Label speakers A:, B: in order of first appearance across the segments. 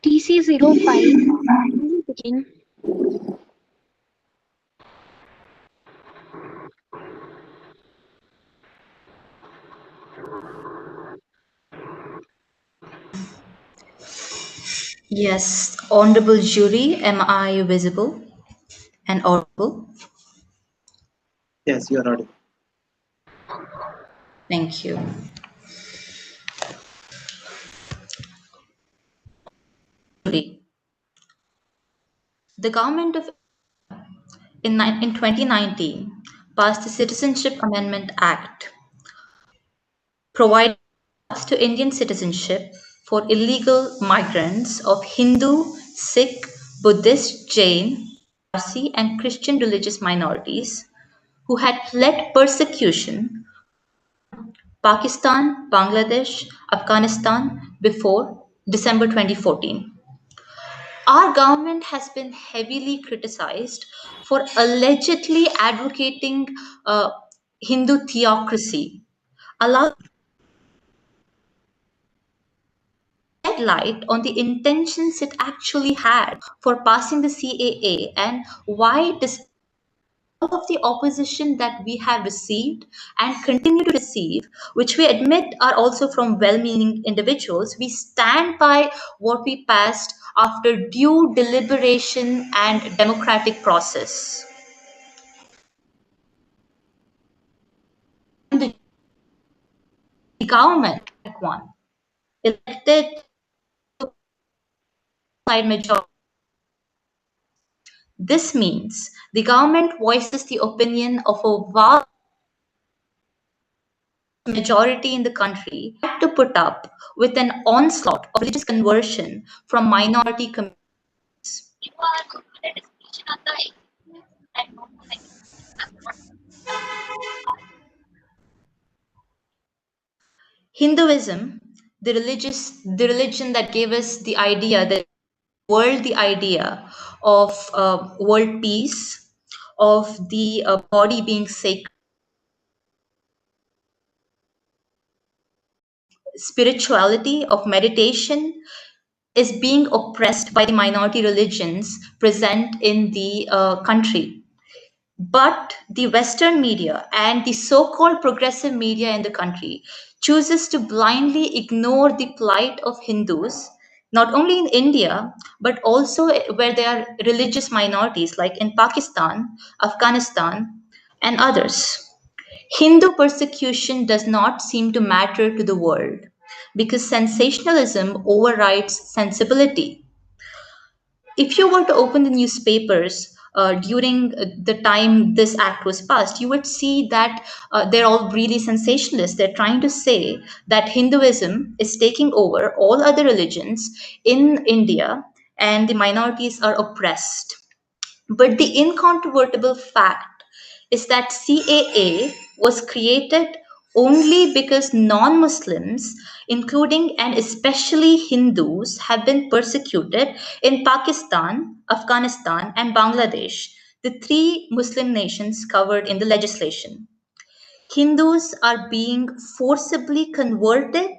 A: TC05 begin.
B: Yes, honorable jury, am I visible and audible?
C: Yes, you are audible.
B: Thank you. The government of in 2019 passed the Citizenship Amendment Act, providing rights to Indian citizenship for illegal migrants of Hindu, Sikh, Buddhist, Jain, Parsi, and Christian religious minorities who had fled persecution Pakistan, Bangladesh, Afghanistan before December 2014. Our government has been heavily criticized for allegedly advocating Hindu theocracy, allowing light on the intentions it actually had for passing the CAA and why, despite all of the opposition that we have received and continue to receive, which we admit are also from well meaning individuals, we stand by what we passed after due deliberation and democratic process. The government, one, elected by majority. This means the government voices the opinion of a vast majority in the country had to put up with an onslaught of religious conversion from minority communities. Hinduism, the religion that gave us the idea, the world, the idea of world peace, of the body being sacred, spirituality, of meditation, is being oppressed by the minority religions present in the country. But the Western media and the so called progressive media in the country chooses to blindly ignore the plight of Hindus, not only in India, but also where there are religious minorities like in Pakistan, Afghanistan, and others. Hindu persecution does not seem to matter to the world because sensationalism overrides sensibility. If you were to open the newspapers during the time this act was passed, you would see that they're all really sensationalist. They're trying to say that Hinduism is taking over all other religions in India and the minorities are oppressed. But the incontrovertible fact is that CAA was created only because non Muslims, including and especially Hindus, have been persecuted in Pakistan, Afghanistan, and Bangladesh, the three Muslim nations covered in the legislation. Hindus are being forcibly converted,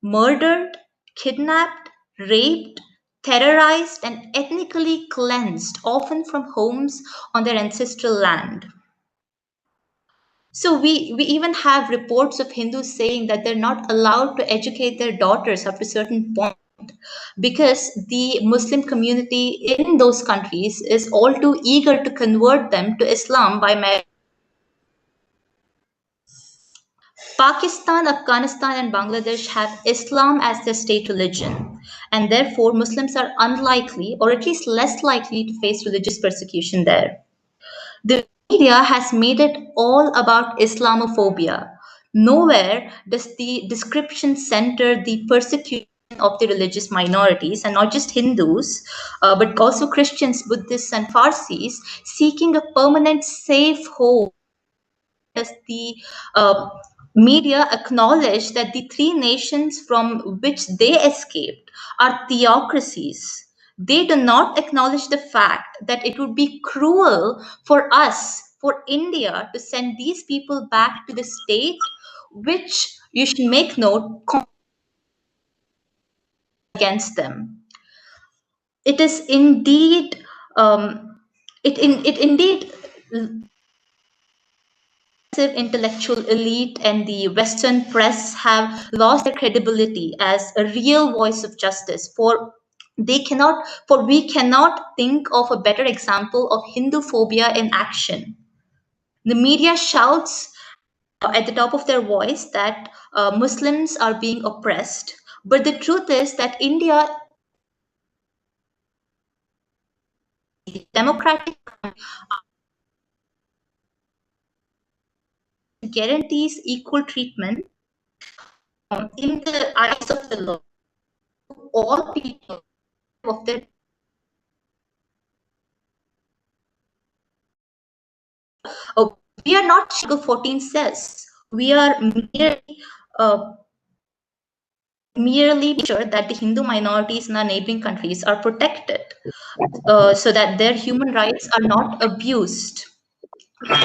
B: murdered, kidnapped, raped, terrorized, and ethnically cleansed, often from homes on their ancestral land. So we even have reports of Hindus saying that they're not allowed to educate their daughters up to a certain point because the Muslim community in those countries is all too eager to convert them to Islam by marriage. Pakistan, Afghanistan, and Bangladesh have Islam as their state religion, and therefore Muslims are unlikely, or at least less likely, to face religious persecution there. The media has made it all about Islamophobia. Nowhere does the description center the persecution of the religious minorities, and not just Hindus, but also Christians, Buddhists, and Parsis seeking a permanent safe home as the media acknowledge that the three nations from which they escaped are theocracies. They do not acknowledge the fact that it would be cruel for us, for India, to send these people back to the state, which you should make note against them. it is indeed it indeed intellectual elite and the Western press have lost their credibility as a real voice of justice. We cannot think of a better example of Hindu phobia in action. The media shouts at the top of their voice that Muslims are being oppressed, but the truth is that India, democratic, guarantees equal treatment in the eyes of the law to all people of their. Oh, we are not Article 14 says. We are merely sure that the Hindu minorities in our neighboring countries are protected so that their human rights are not abused.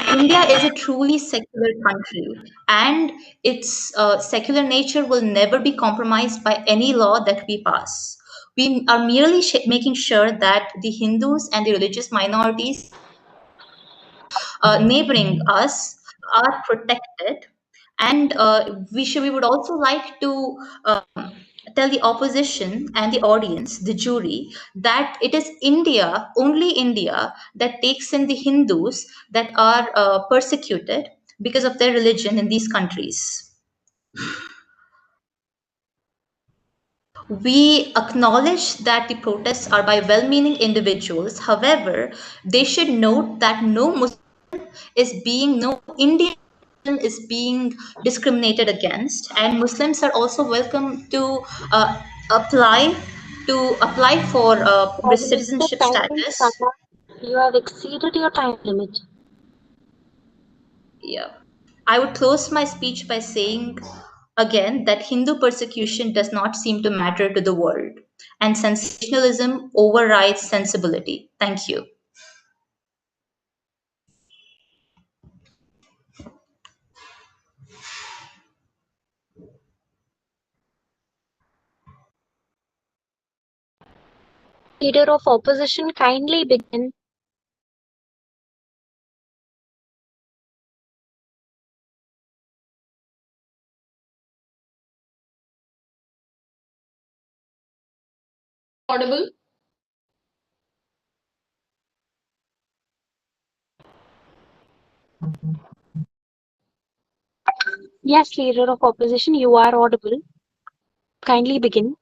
B: India is a truly secular country, and its secular nature will never be compromised by any law that we pass. We are merely making sure that the Hindus and the religious minorities neighboring us are protected. And we would also like to tell the opposition and the audience, the jury, that it is India, only India, that takes in the Hindus that are persecuted because of their religion in these countries. We acknowledge that the protests are by well-meaning individuals. However, they should note that no Indian is being discriminated against, and Muslims are also welcome to apply for
A: Mr.
B: citizenship
A: Time
B: status.
A: Sama, you have exceeded your time limit.
B: Yeah. I would close my speech by saying again that Hindu persecution does not seem to matter to the world, and sensationalism overrides sensibility. Thank you.
A: Leader of opposition, kindly begin.
D: Audible?
A: Yes, leader of opposition, you are audible. Kindly begin.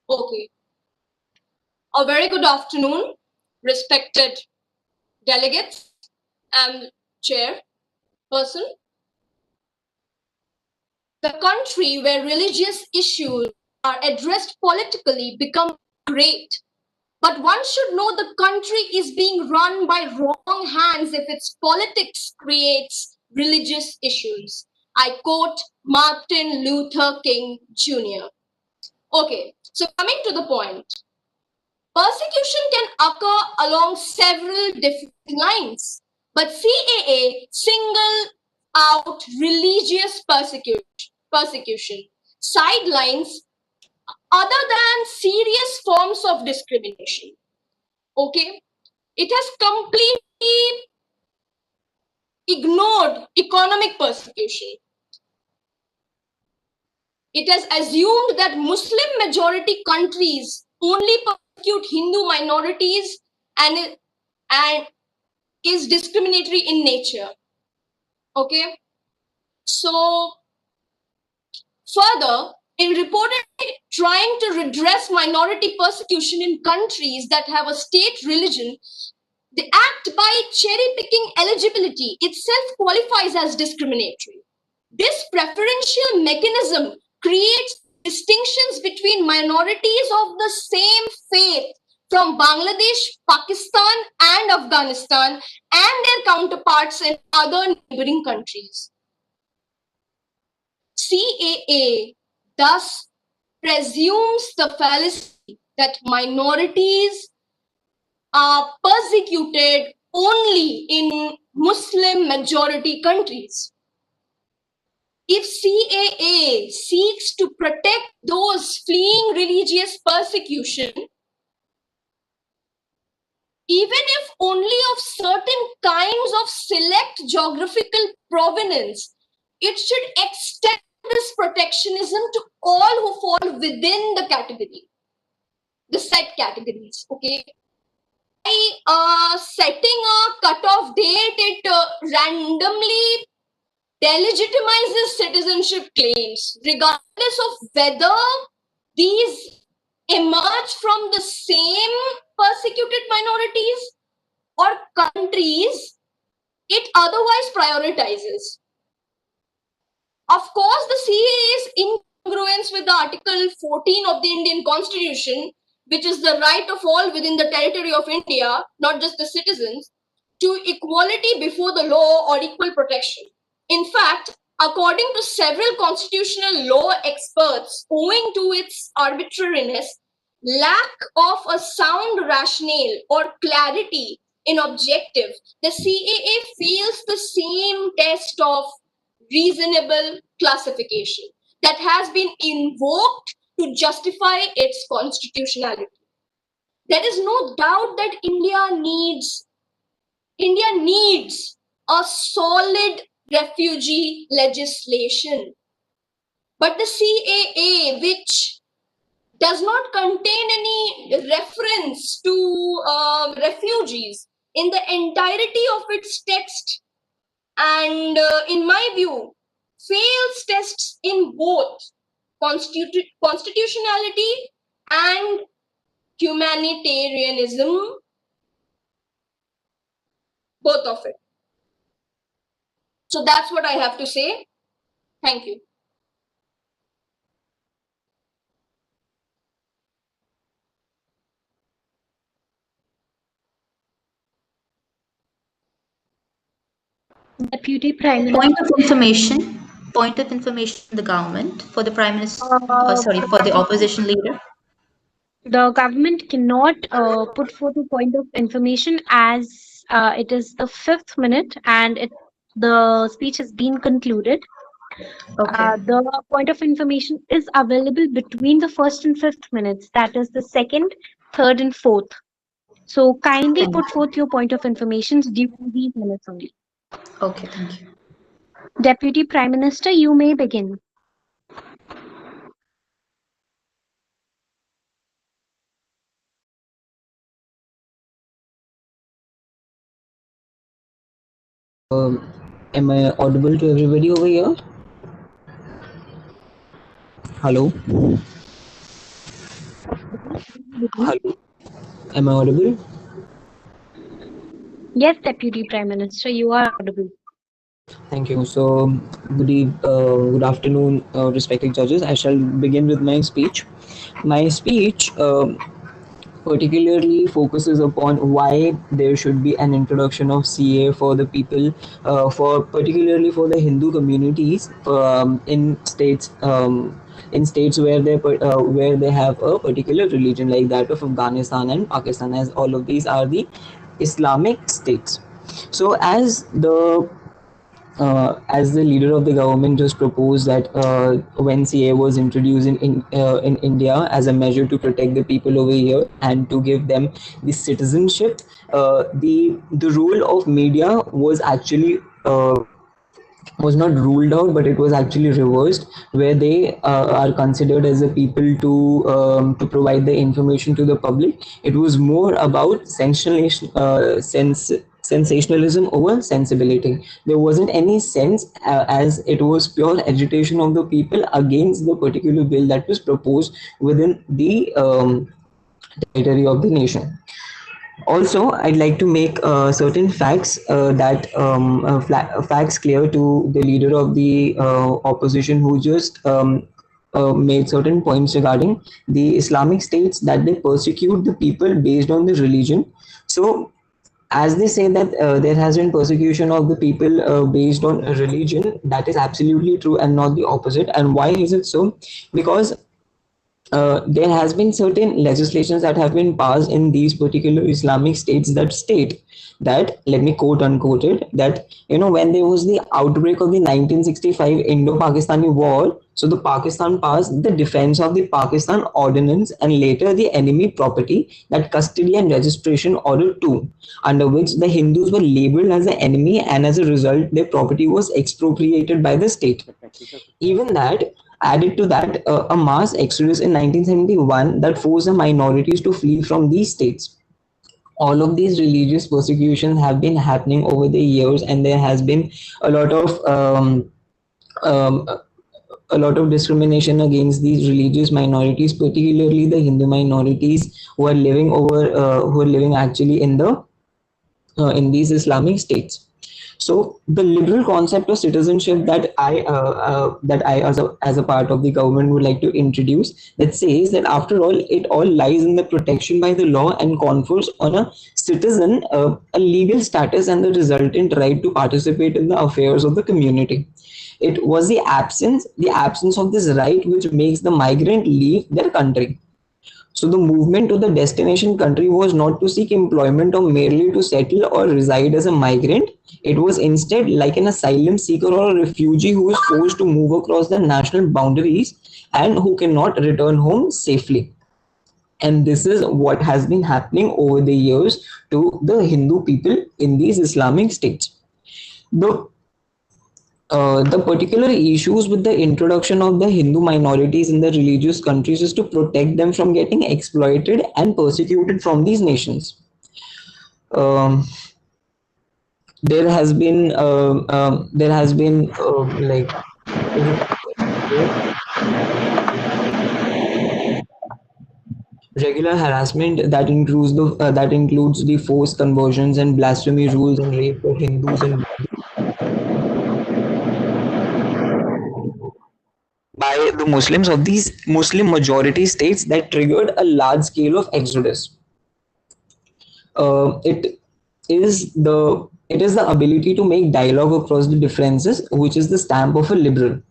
D: Okay. A very good afternoon, respected delegates and chairperson. The country where religious issues are addressed politically become great. But one should know the country is being run by wrong hands if its politics creates religious issues. I quote Martin Luther King Jr. Okay, so coming to the point. Persecution can occur along several different lines, but CAA single out religious persecution sidelines other than serious forms of discrimination. Okay, it has completely ignored economic persecution. It has assumed that Muslim majority countries only persecute Hindu minorities and is discriminatory in nature. Okay, so further, in reportedly trying to redress minority persecution in countries that have a state religion, the act by cherry picking eligibility itself qualifies as discriminatory. This preferential mechanism creates distinctions between minorities of the same faith from Bangladesh, Pakistan, and Afghanistan and their counterparts in other neighboring countries. CAA thus presumes the fallacy that minorities are persecuted only in Muslim majority countries. If CAA seeks to protect those fleeing religious persecution, even if only of certain kinds of select geographical provenance, it should extend this protectionism to all who fall within the category, the set categories. Okay. By setting a cutoff date, it randomly delegitimizes citizenship claims, regardless of whether these emerge from the same persecuted minorities or countries it otherwise prioritizes. Of course, the CAA is incongruence with the Article 14 of the Indian Constitution, which is the right of all within the territory of India, not just the citizens, to equality before the law or equal protection. In fact, according to several constitutional law experts, owing to its arbitrariness, lack of a sound rationale or clarity in objective, the CAA fails the same test of reasonable classification that has been invoked to justify its constitutionality. There is no doubt that India needs a solid refugee legislation. But the CAA, which does not contain any reference to refugees in the entirety of its text, and in my view, fails tests in both constitutionality and humanitarianism, both of it. So that's what I have to say. Thank you.
A: Deputy Prime Minister.
B: Point of information in the government for the Prime Minister,
A: The
B: for the opposition leader.
A: the government cannot put forth a point of information as it is the 5th minute and the speech has been concluded.
B: Okay.
A: The point of information is available between the 1st and 5th minutes, that is the 2nd, 3rd, and 4th. So kindly put forth your point of information during these minutes only.
B: Okay, thank you.
A: Deputy Prime Minister, you may begin.
E: Am I audible to everybody over here? Hello? Hello? Am I audible?
A: Yes, Deputy Prime Minister, you are audible.
E: Thank you. So, good afternoon, respected judges. I shall begin with my speech. My speech particularly focuses upon why there should be an introduction of CA for the people, particularly for the Hindu communities in states. In states where they have a particular religion, like that of Afghanistan and Pakistan, as all of these are the Islamic states. So as the leader of the government just proposed that when CA was introduced in India as a measure to protect the people over here and to give them the citizenship, the role of media was actually was not ruled out, but it was actually reversed, where they are considered as a people to provide the information to the public. It was more about sensationalism over sensibility. There wasn't any sense, as it was pure agitation of the people against the particular bill that was proposed within the territory of the nation. Also, I'd like to make certain facts facts clear to the leader of the opposition, who just made certain points regarding the Islamic states, that they persecute the people based on the religion. So, as they say that there has been persecution of the people based on religion, that is absolutely true and not the opposite. And why is it so? Because there has been certain legislations that have been passed in these particular Islamic states that state that, let me quote unquote it, that when there was the outbreak of the 1965 Indo-Pakistani war, so the Pakistan passed the Defense of the Pakistan Ordinance and later the Enemy Property, that Custody and Registration Order 2, under which the Hindus were labeled as the enemy and as a result their property was expropriated by the state. Even that, added to that, a mass exodus in 1971 that forced the minorities to flee from these states. All of these religious persecutions have been happening over the years, and there has been a lot of um, a lot of discrimination against these religious minorities, particularly the Hindu minorities who are living who are living actually in these Islamic states. So the liberal concept of citizenship that I as a part of the government would like to introduce, that says that after all it all lies in the protection by the law and confers on a citizen a legal status and the resultant right to participate in the affairs of the community. It was the absence of this right which makes the migrant leave their country. So the movement to the destination country was not to seek employment or merely to settle or reside as a migrant. It was instead like an asylum seeker or a refugee who is forced to move across the national boundaries and who cannot return home safely. And this is what has been happening over the years to the Hindu people in these Islamic states. The particular issues with the introduction of the Hindu minorities in the religious countries is to protect them from getting exploited and persecuted from these nations. Um, there has been like regular harassment that includes the forced conversions and blasphemy rules and rape for Hindus and by the Muslims of these Muslim majority states that triggered a large scale of exodus. It is the ability to make dialogue across the differences, which is the stamp of a liberal.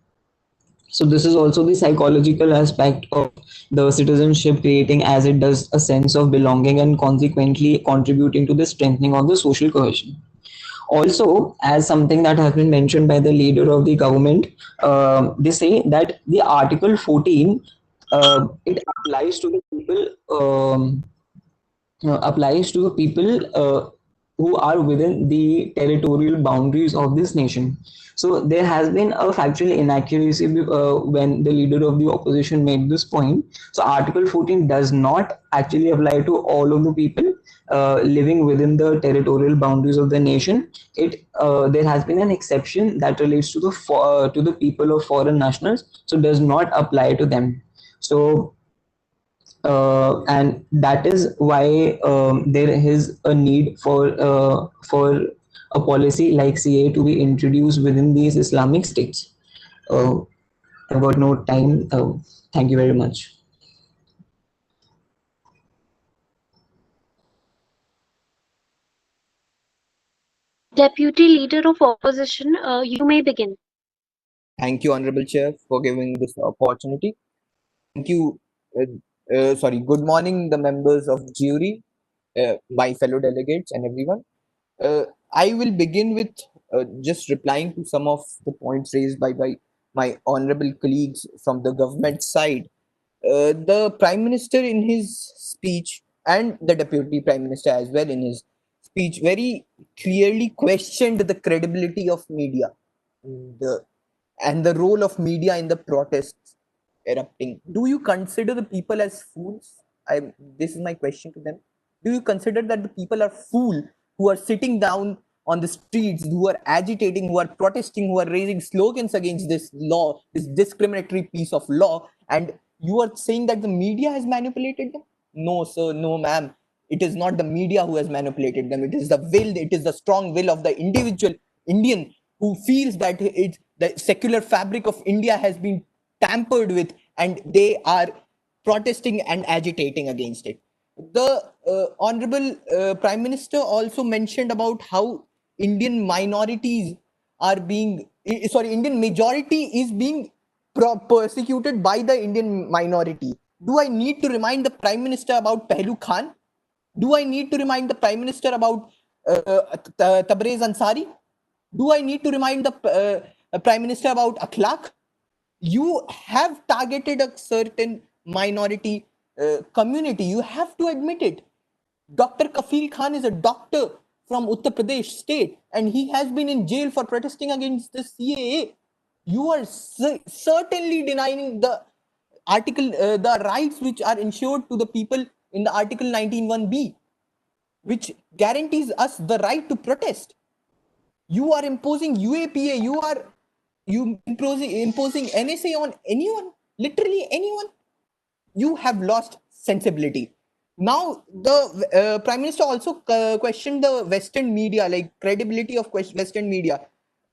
E: So this is also the psychological aspect of the citizenship creating, as it does a sense of belonging and consequently contributing to the strengthening of the social cohesion. Also, as something that has been mentioned by the leader of the government, they say that the Article 14 it applies to the people who are within the territorial boundaries of this nation. So there has been a factual inaccuracy when the leader of the opposition made this point. So Article 14 does not actually apply to all of the people living within the territorial boundaries of the nation. There has been an exception that relates to the people of foreign nationals, so does not apply to them. So and that is why there is a need for a policy like CA to be introduced within these Islamic states. I've got no time. Thank you very much.
A: Deputy Leader of Opposition, you may begin.
F: Thank you, Honorable Chair, for giving this opportunity. Thank you. Good morning, the members of jury, my fellow delegates, and everyone. I will begin with just replying to some of the points raised by my honorable colleagues from the government side. The Prime Minister in his speech and the Deputy Prime Minister as well in his speech very clearly questioned the credibility of media and the role of media in the protests erupting. Do you consider the people as fools? This is my question to them. Do you consider that the people are fools who are sitting down on the streets, who are agitating, who are protesting, who are raising slogans against this law, this discriminatory piece of law, and you are saying that the media has manipulated them? No, sir, no, ma'am. It is not the media who has manipulated them. It is the will, it is the strong will of the individual Indian who feels that the secular fabric of India has been tampered with, and they are protesting and agitating against it. The Honorable Prime Minister also mentioned about how Indian minorities are being, Indian majority is being persecuted by the Indian minority. Do I need to remind the Prime Minister about Pehlu Khan? Do I need to remind the Prime Minister about Tabrez Ansari? Do I need to remind the Prime Minister about Akhlaq? You have targeted a certain minority community. You have to admit it. Dr. Kafil Khan is a doctor from Uttar Pradesh state, and he has been in jail for protesting against the CAA. You are certainly denying the the rights which are ensured to the people in the Article 19(1)(b), which guarantees us the right to protest. You are imposing UAPA. You are imposing NSA on anyone, literally anyone. You have lost sensibility. Now, the Prime Minister also questioned the Western media, like credibility of Western media.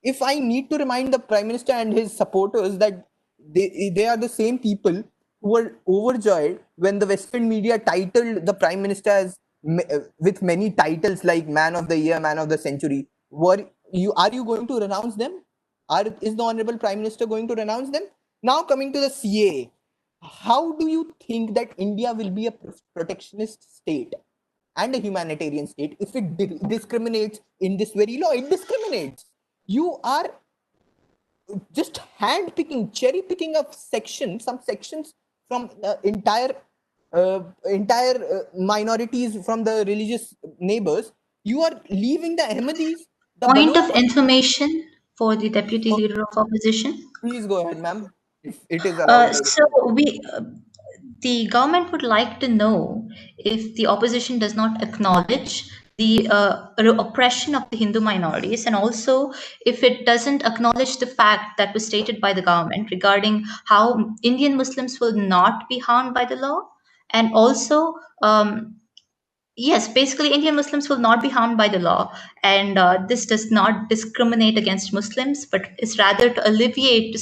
F: If I need to remind the Prime Minister and his supporters that they are the same people who were overjoyed when the Western media titled the Prime Minister as with many titles like Man of the Year, Man of the Century, are you going to renounce them? Is the Honorable Prime Minister going to renounce them? Now coming to the CAA, how do you think that India will be a protectionist state and a humanitarian state if it discriminates in this very law? It discriminates. You are just hand picking, cherry picking of some sections from entire minorities from the religious neighbors. You are leaving the Ahmadis, the
B: Point of
F: Baloch.
B: information for the Deputy Leader of Opposition.
F: Please go ahead, ma'am, if it is allowed.
B: The government would like to know if the opposition does not acknowledge the oppression of the Hindu minorities, and also if it doesn't acknowledge the fact that was stated by the government regarding how Indian Muslims will not be harmed by the law, and also yes, basically, Indian Muslims will not be harmed by the law, and this does not discriminate against Muslims, but is rather to alleviate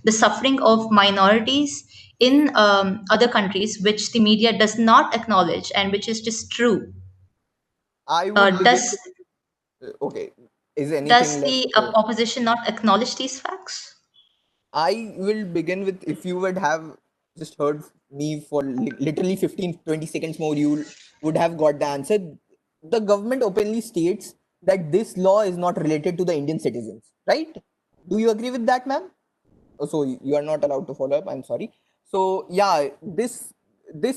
B: the suffering of minorities in other countries, which the media does not acknowledge, and which is just true.
F: I would
B: Does
F: okay. Is anything
B: does
F: left?
B: the opposition not acknowledge these facts?
F: I will begin with, if you would have just heard me for literally 15-20 seconds more, you would have got the answer. The government openly states that this law is not related to the Indian citizens, right? Do you agree with that, ma'am? Oh, so you are not allowed to follow up. I'm sorry. So yeah, this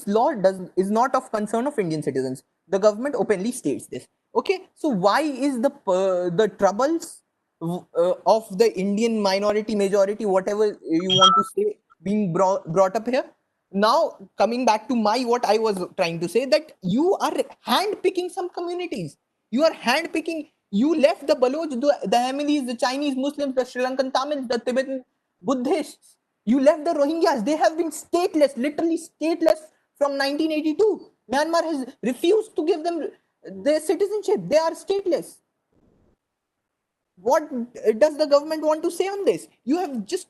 F: law is not of concern of Indian citizens. The government openly states this. Okay, so why is the troubles of the Indian minority, majority, whatever you want to say, being brought up here? Now coming back to what I was trying to say, that you are hand picking some communities. You are hand picking. You left the Baloch, the Ahmadis, the Chinese Muslims, the Sri Lankan Tamils, the Tibetan Buddhists. You left the Rohingyas. They have been stateless, literally stateless from 1982. Myanmar has refused to give them their citizenship. They are stateless. What does the government want to say on this? You have just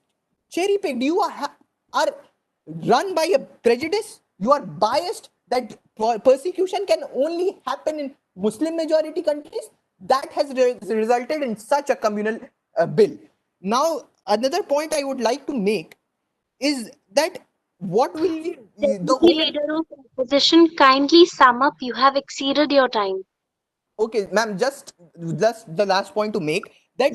F: cherry picked. You are run by a prejudice. You are biased that persecution can only happen in Muslim majority countries. That has resulted in such a communal bill. Now, another point I would like to make is that what will be the
A: Leader of opposition, kindly sum up. You have exceeded your time.
F: Okay, ma'am, just the last point to make, that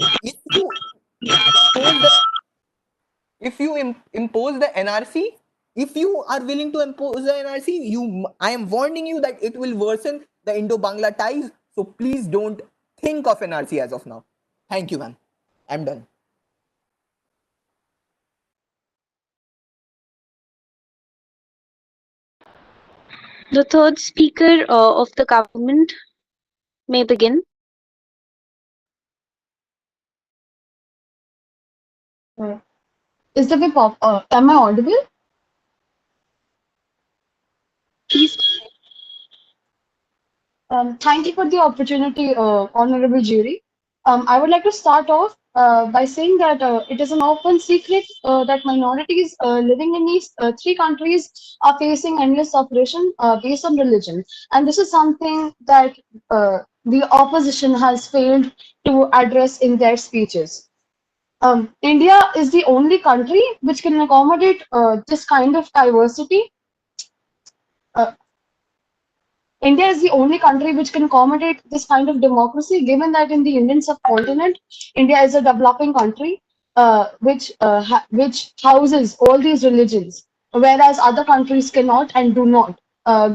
F: if you impose the NRC, if you are willing to impose the NRC, I am warning you that it will worsen the Indo-Bangla ties. So please don't think of NRC as of now. Thank you, ma'am. I'm done.
A: The third speaker of the government may begin.
G: Is the whip off? Am I audible?
A: Please.
G: Thank you for the opportunity, honorable jury. I would like to start off by saying that it is an open secret that minorities living in these three countries are facing endless oppression based on religion. And this is something that the opposition has failed to address in their speeches. India is the only country which can accommodate this kind of diversity. uh, India is the only country which can accommodate this kind of democracy, given that in the Indian subcontinent, India is a developing country which houses all these religions, whereas other countries cannot and do not,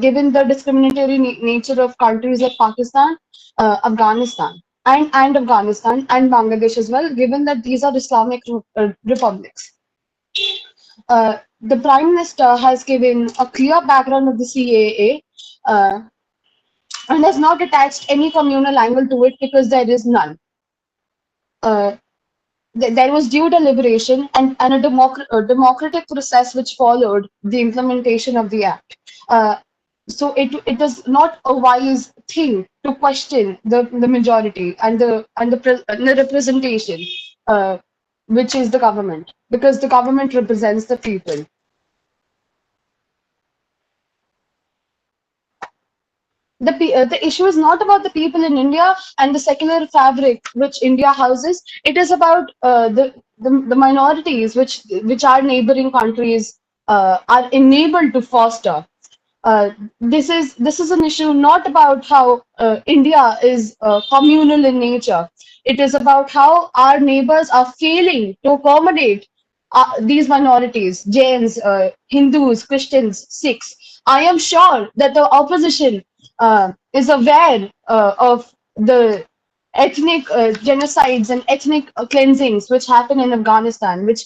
G: given the discriminatory nature of countries like Pakistan, Afghanistan, and Afghanistan and Bangladesh as well, given that these are Islamic republics. The Prime Minister has given a clear background of the CAA, and has not attached any communal angle to it because there is none. Uh, there was due deliberation and a democratic process which followed the implementation of the act. So it is not a wise thing to question the majority and the representation, which is the government, because the government represents the people. The issue is not about the people in India and the secular fabric which India houses. It is about the minorities which our neighboring countries are enabled to foster. This is an issue not about how India is communal in nature. It is about how our neighbors are failing to accommodate these minorities: Jains, Hindus, Christians, Sikhs. I am sure that the opposition is aware of the ethnic genocides and ethnic cleansings which happen in Afghanistan, which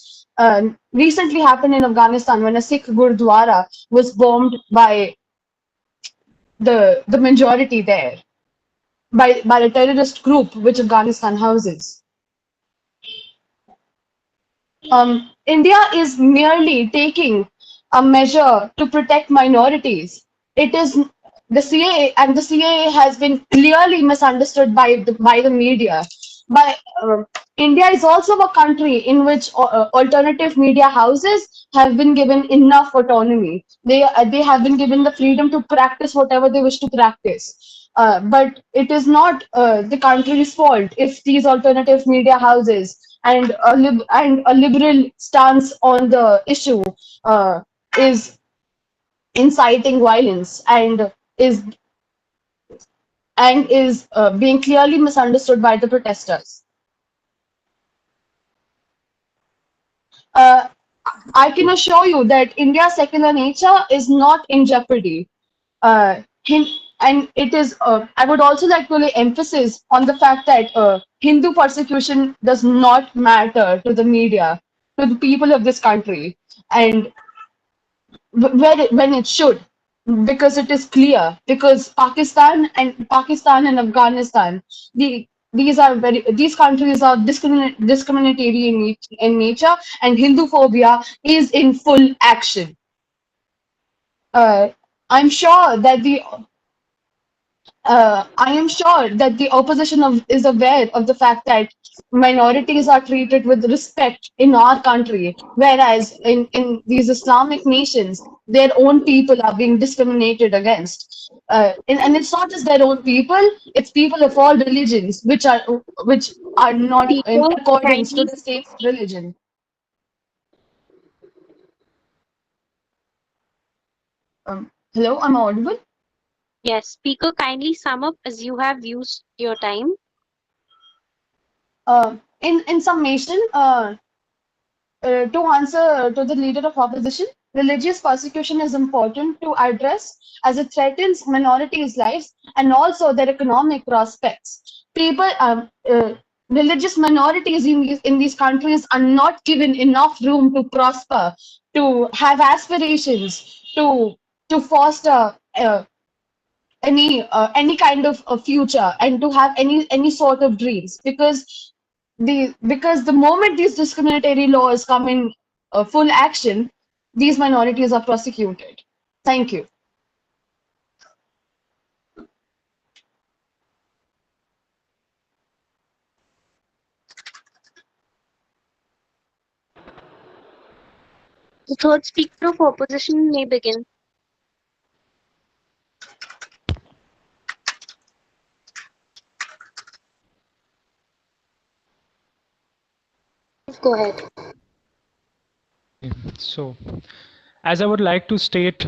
G: recently happened in Afghanistan when a Sikh Gurdwara was bombed by the majority there, by a terrorist group which Afghanistan houses. India is merely taking a measure to protect minorities. It is the CAA, and the CAA has been clearly misunderstood by the media. By India is also a country in which alternative media houses have been given enough autonomy. They have been given the freedom to practice whatever they wish to practice. But it is not the country's fault if these alternative media houses and a liberal stance on the issue is inciting violence and is being clearly misunderstood by the protesters. Uh, I can assure you that India's secular nature is not in jeopardy. Uh, and it is, I would also like to lay emphasis on the fact that Hindu persecution does not matter to the media, to the people of this country, and when it should, because it is clear, because Pakistan and Afghanistan, these countries are discriminatory in nature, and Hindu phobia is in full action. Uh, I'm sure that the opposition is aware of the fact that minorities are treated with respect in our country, whereas in these Islamic nations, their own people are being discriminated against. And it's not just their own people; it's people of all religions, which are not in
A: Speaker,
G: accordance to
A: kindly,
G: the same religion. Hello, I'm audible.
A: yes, speaker, kindly sum up as you have used your time.
G: In summation, to answer to the leader of opposition, religious persecution is important to address as it threatens minorities' lives and also their economic prospects. Religious minorities in these countries are not given enough room to prosper, to have aspirations, to foster any kind of a future, and to have any sort of dreams, because the moment these discriminatory laws come in full action, these minorities are prosecuted. Thank you.
A: The third speaker of opposition may begin. Please go ahead.
H: So, as I would like to state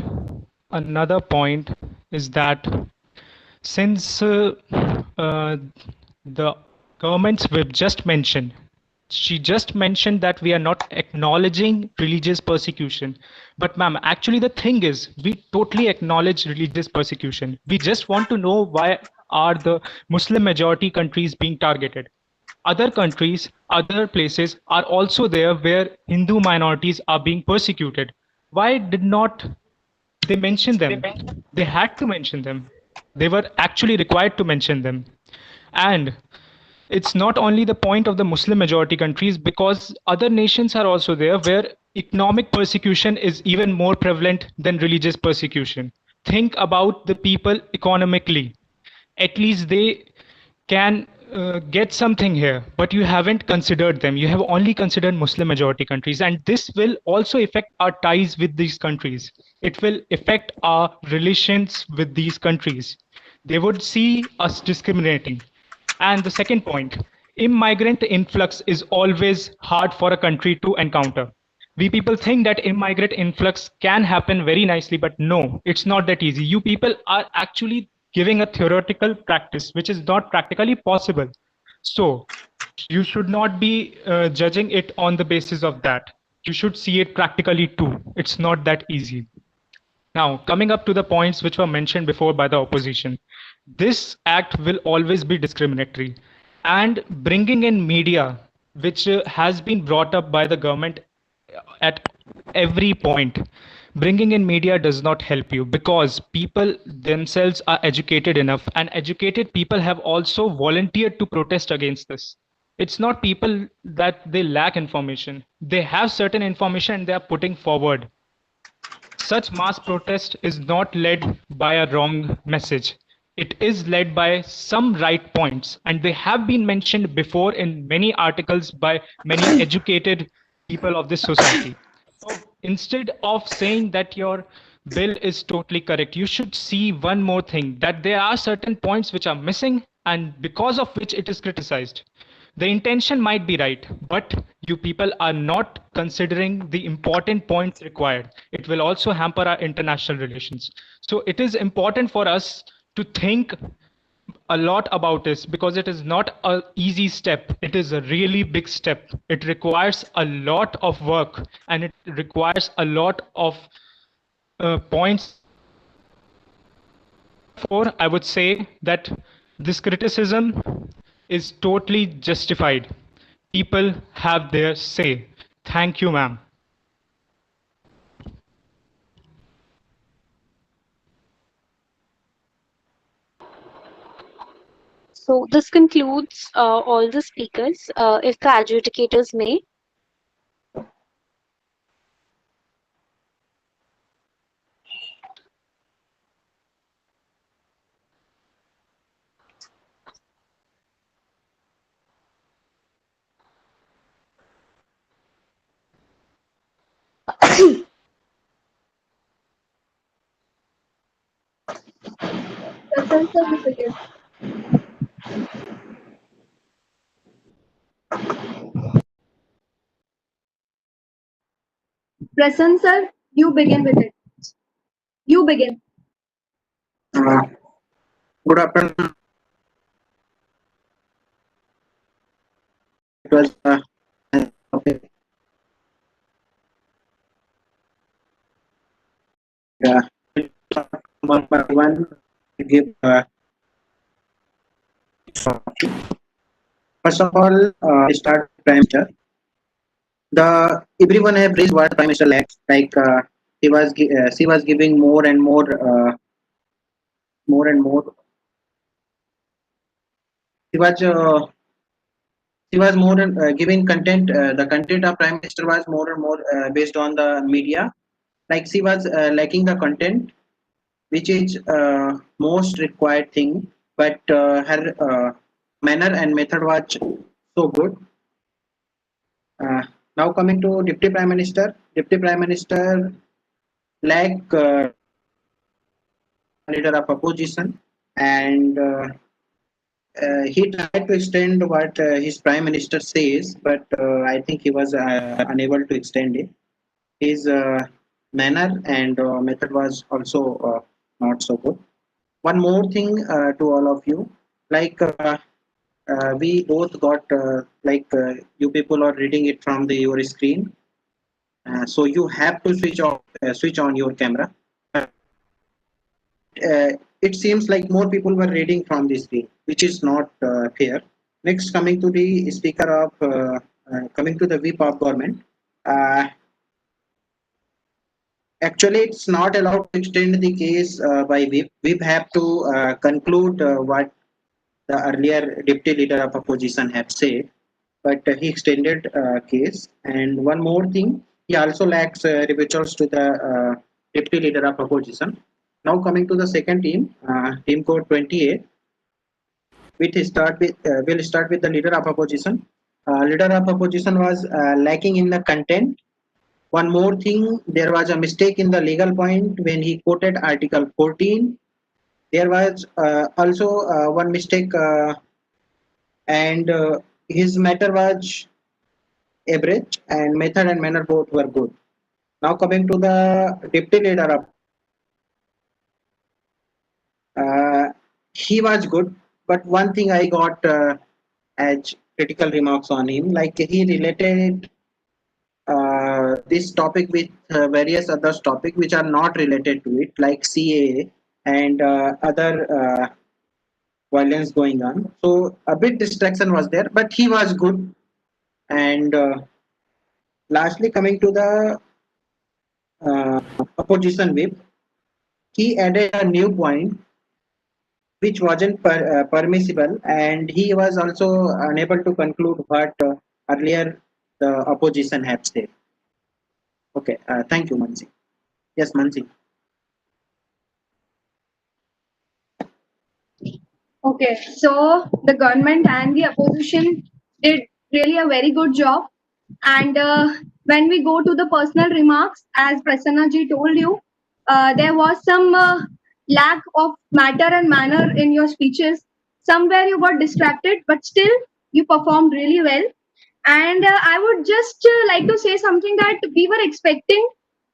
H: another point is that since the government's whip just mentioned, she just mentioned that we are not acknowledging religious persecution. But ma'am, actually the thing is, we totally acknowledge religious persecution. We just want to know why are the Muslim majority countries being targeted. Other countries, other places are also there where Hindu minorities are being persecuted. Why did not they mention them? They had to mention them. They were actually required to mention them. And it's not only the point of the Muslim majority countries, because other nations are also there where economic persecution is even more prevalent than religious persecution. Think about the people economically. At least they can get something here, but you haven't considered them. You have only considered Muslim majority countries, and this will also affect our ties with these countries. It will affect our relations with these countries. They would see us discriminating. And the second point, immigrant influx is always hard for a country to encounter. We people think that immigrant influx can happen very nicely, but no, it's not that easy. You people are actually giving a theoretical practice, which is not practically possible. So you should not be judging it on the basis of that. You should see it practically too. It's not that easy. Now, coming up to the points which were mentioned before by the opposition, this act will always be discriminatory. And bringing in media, which has been brought up by the government at every point, bringing in media does not help you, because people themselves are educated enough, and educated people have also volunteered to protest against this. It's not people that they lack information. They have certain information and they are putting forward. Such mass protest is not led by a wrong message. It is led by some right points, and they have been mentioned before in many articles by many educated people of this society. So instead of saying that your bill is totally correct, you should see one more thing, that there are certain points which are missing and because of which it is criticized. The intention might be right, but you people are not considering the important points required. It will also hamper our international relations. So it is important for us to think a lot about this, because it is not an easy step. It is a really big step. It requires a lot of work, and it requires a lot of points. Therefore, I would say that this criticism is totally justified. People have their say. Thank you, ma'am.
A: So this concludes all the speakers. If the adjudicators may.
I: Present, sir, you begin. Present, sir, you begin with it. You begin.
C: Good afternoon. It was okay. Yeah. One by one, give. First of all, I start with Prime Minister. Everyone have raised what Prime Minister lacks. Like she was giving more and more, more and more. She was more giving content. The content of Prime Minister was more and more based on the media. Like she was lacking the content, which is most required thing. But her manner and method was so good. Now coming to Deputy Prime Minister. Deputy Prime Minister like leader of opposition, and he tried to extend what his Prime Minister says, but I think he was unable to extend it. His manner and method was also not so good. One more thing to all of you, like we both got you people are reading it from your screen, so you have to switch on your camera. It seems like more people were reading from the screen, which is not fair. Next, coming to the speaker of coming to the whip of government. Uh, Actually, it's not allowed to extend the case by whip. Whip have to conclude what the earlier deputy leader of opposition had said, but he extended case. And one more thing, he also lacks rebuttals to the deputy leader of opposition. Now coming to the second team, team code 28. We'll start with the leader of opposition. Leader of opposition was lacking in the content. One more thing, there was a mistake in the legal point when he quoted Article 14. There was also one mistake, and his matter was average, and method and manner both were good. Now coming to the deputy leader of, he was good, but one thing I got as critical remarks on him, like he related this topic with various other topics which are not related to it, like CAA and other violence going on. So a bit distraction was there, but he was good. And lastly, coming to the opposition whip, he added a new point which wasn't permissible, and he was also unable to conclude what earlier the opposition had said. Okay, thank you, Mansi. Yes, Mansi.
I: Okay, so the government and the opposition did really a very good job. And when we go to the personal remarks, as Prasanna ji told you, there was some lack of matter and manner in your speeches. Somewhere you got distracted, but still you performed really well. And I would just like to say something that we were expecting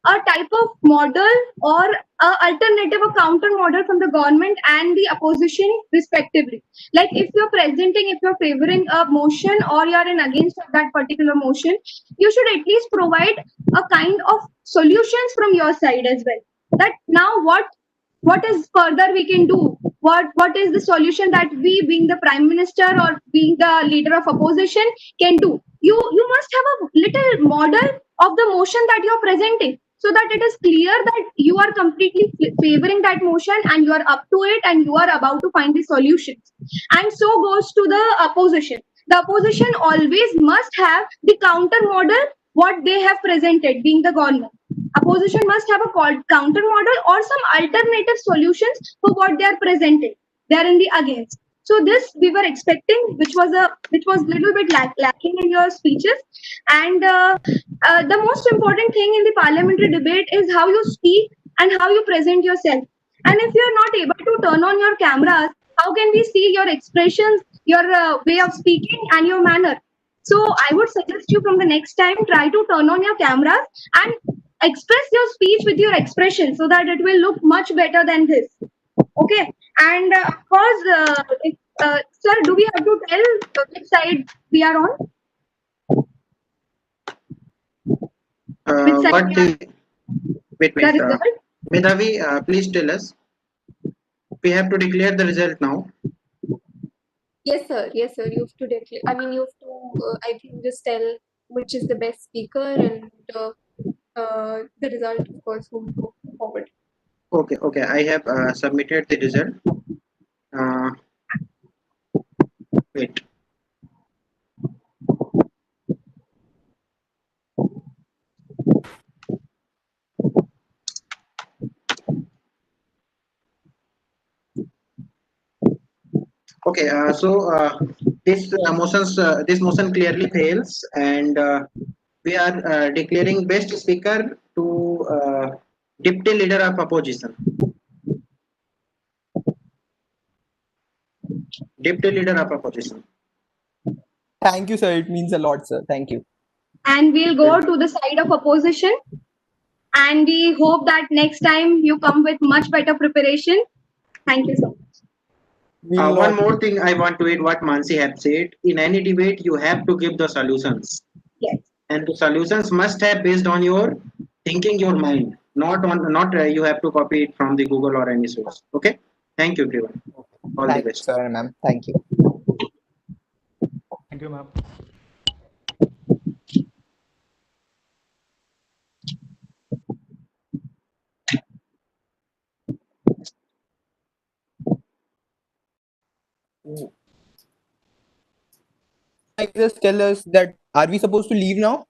I: a type of model or a alternative, a counter model from the government and the opposition respectively. Like if you're presenting, if you're favoring a motion or you're in against of that particular motion, you should at least provide a kind of solutions from your side as well. That now what is further we can do, what is the solution that we being the prime minister or being the leader of opposition can do. You must have a little model of the motion that you're presenting, so that it is clear that you are completely favoring that motion and you are up to it and you are about to find the solutions. And so goes to the opposition. The opposition always must have the counter model what they have presented, being the government. Opposition must have a counter model or some alternative solutions for what they are presenting. They are in the against. So this we were expecting, which was little bit lacking in your speeches. And the most important thing in the parliamentary debate is how you speak and how you present yourself. And if you are not able to turn on your cameras, how can we see your expressions, your way of speaking, and your manner? So I would suggest you from the next time try to turn on your cameras and express your speech with your expression so that it will look much better than this. Okay. And of course, sir, do we have to tell which side we are on? Which side
C: What
I: we
C: do
I: are?
C: wait,
I: The result?
C: Medhavi, please tell us. We have to declare the result now.
J: Yes, sir. Yes, sir. You have to declare. I mean, you have to. I think just tell which is the best speaker and the result, of course, will go forward.
C: Okay. I have submitted the result. Wait. Okay, this motion clearly fails, and we are declaring best speaker to deputy leader of opposition. Deputy leader of opposition.
F: Thank you, sir. It means a lot, sir. Thank you.
I: And we'll go to the side of opposition. And we hope that next time you come with much better preparation. Thank you so much.
F: We'll
C: One
F: not-
C: more thing I want to add what Mansi had said. In any debate, you have to give the solutions.
I: Yes.
C: And the solutions must have based on your thinking, your mind, not you have to copy it from the Google or any source. Okay. Thank you, everyone. All the
F: Thank you,
C: best.
F: sir, ma'am. Thank you.
H: Thank you, ma'am.
F: I just tell us that are we supposed to leave now?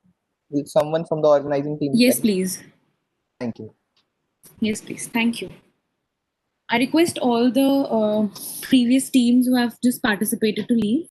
F: Will someone from the organizing team?
K: Yes,
F: tell?
K: please.
F: Thank you.
K: Yes, please. Thank you. I request all the previous teams who have just participated to leave.